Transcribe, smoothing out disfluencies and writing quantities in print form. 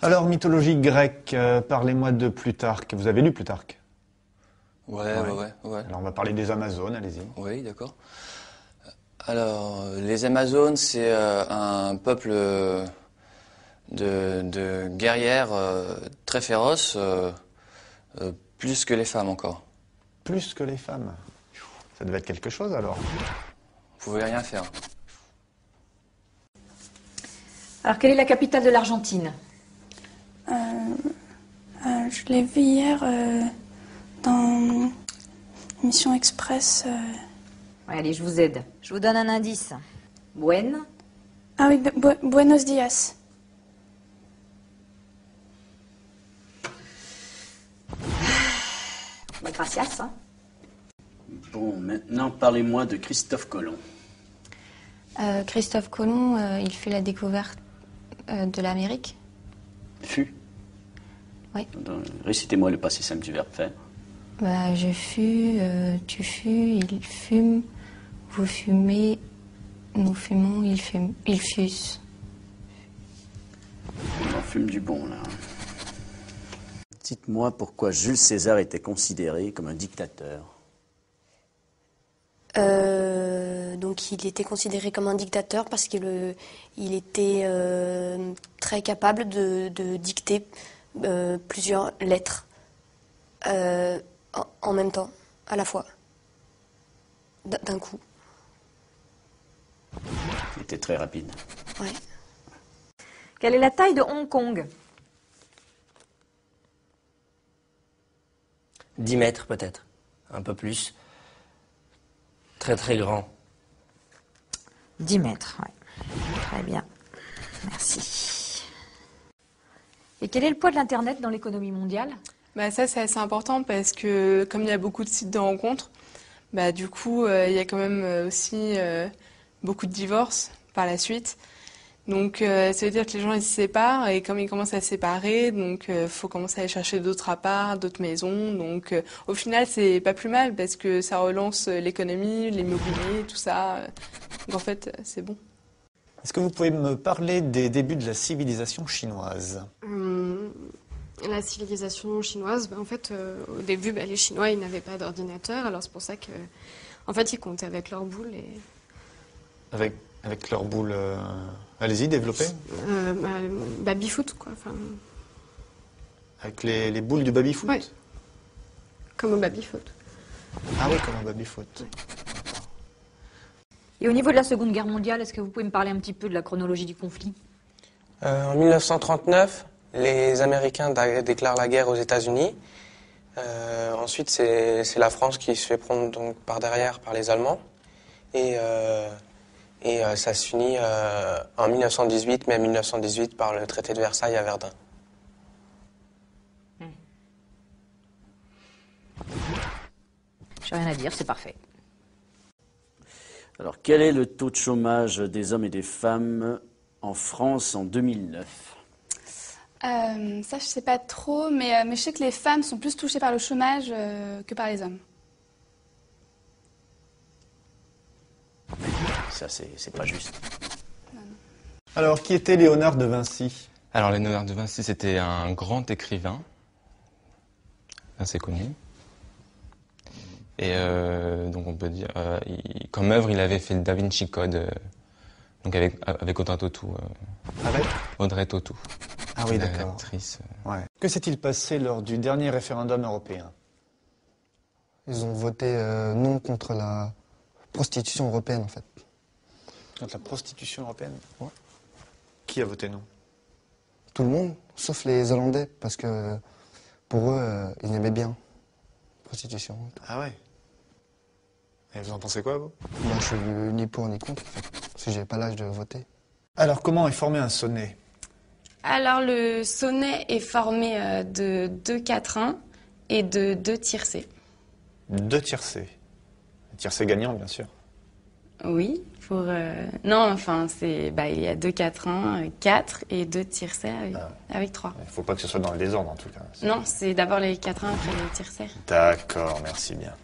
Alors, mythologie grecque, parlez-moi de Plutarque. Vous avez lu Plutarque? Ouais. Alors, on va parler des Amazones, allez-y. Oui, d'accord. Alors, les Amazones, c'est un peuple de guerrières très féroces, plus que les femmes encore. Plus que les femmes. Ça devait être quelque chose, alors. Vous pouvez rien faire. Alors, quelle est la capitale de l'Argentine? Je l'ai vu hier dans Mission Express. Ouais, allez, je vous aide. Je vous donne un indice. Ah oui, Buenos Dias. Gracias. Hein. Bon, maintenant parlez-moi de Christophe Colomb. Christophe Colomb, il fait la découverte de l'Amérique. Fut. Oui. Récitez-moi le passé simple du verbe faire. Bah, je fus, tu fus, il fume, vous fumez, nous fumons, ils fussent. On en fume du bon, là. Dites-moi pourquoi Jules César était considéré comme un dictateur. Donc il était considéré comme un dictateur parce qu'il était très capable de dicter plusieurs lettres en même temps, à la fois, d'un coup. Il était très rapide. Ouais. Quelle est la taille de Hong Kong? 10 mètres peut-être, un peu plus. Très très grand. 10 mètres, oui. Très bien. Merci. Et quel est le poids de l'Internet dans l'économie mondiale? Bah ça, c'est assez important parce que comme il y a beaucoup de sites de rencontres, bah, du coup, il y a quand même aussi beaucoup de divorces par la suite. Donc ça veut dire que les gens ils se séparent et comme ils commencent à se séparer, donc faut commencer à aller chercher d'autres apparts, d'autres maisons. Donc au final c'est pas plus mal parce que ça relance l'économie, l'immobilier, tout ça. Donc en fait c'est bon. Est-ce que vous pouvez me parler des débuts de la civilisation chinoise? La civilisation chinoise, en fait, au début, les Chinois, ils n'avaient pas d'ordinateur, alors c'est pour ça que, en fait, ils comptaient avec leur boule et... Avec leur boule... Allez-y, développez. Baby-foot, quoi. Enfin... Avec les boules du baby-foot? Oui. Comme au baby-foot. Ah oui, comme au baby-foot. Oui. Et au niveau de la Seconde Guerre mondiale, est-ce que vous pouvez me parler un petit peu de la chronologie du conflit? En 1939, les Américains déclarent la guerre aux États-Unis. Ensuite, c'est la France qui se fait prendre donc par derrière par les Allemands. Et ça se finit en 1918, mai 1918, par le traité de Versailles à Verdun. J'ai rien à dire, c'est parfait. Alors, quel est le taux de chômage des hommes et des femmes en France en 2009? Ça, je sais pas trop, mais je sais que les femmes sont plus touchées par le chômage que par les hommes. Ça, c'est pas juste. Alors, qui était Léonard de Vinci? Alors, Léonard de Vinci, c'était un grand écrivain, assez connu. Et donc, on peut dire, comme œuvre, il avait fait le Da Vinci Code, donc avec Audrey Tautou. Avec Audrey Tautou. Ah oui, d'accord. Actrice. Ouais. Que s'est-il passé lors du dernier référendum européen? Ils ont voté non contre la prostitution européenne, en fait. Contre la prostitution européenne? Ouais. Qui a voté non? Tout le monde, sauf les Hollandais, parce que pour eux, ils aimaient bien la prostitution. Ah ouais. Et vous en pensez quoi, vous? Moi, je suis ni pour ni contre, en fait, parce que j'ai pas l'âge de voter. Alors, comment est formé un sonnet? Alors, le sonnet est formé de 2 quatrains et de 2 tiercés. 2 tiercés. Tiercés gagnants, bien sûr. Oui, pour... Non, enfin, il y a 2 quatrains, 4 et 2 tiercés avec 3. Il ne faut pas que ce soit dans le désordre, en tout cas. Non, c'est d'abord les quatrains, après les tiercés. D'accord, merci bien.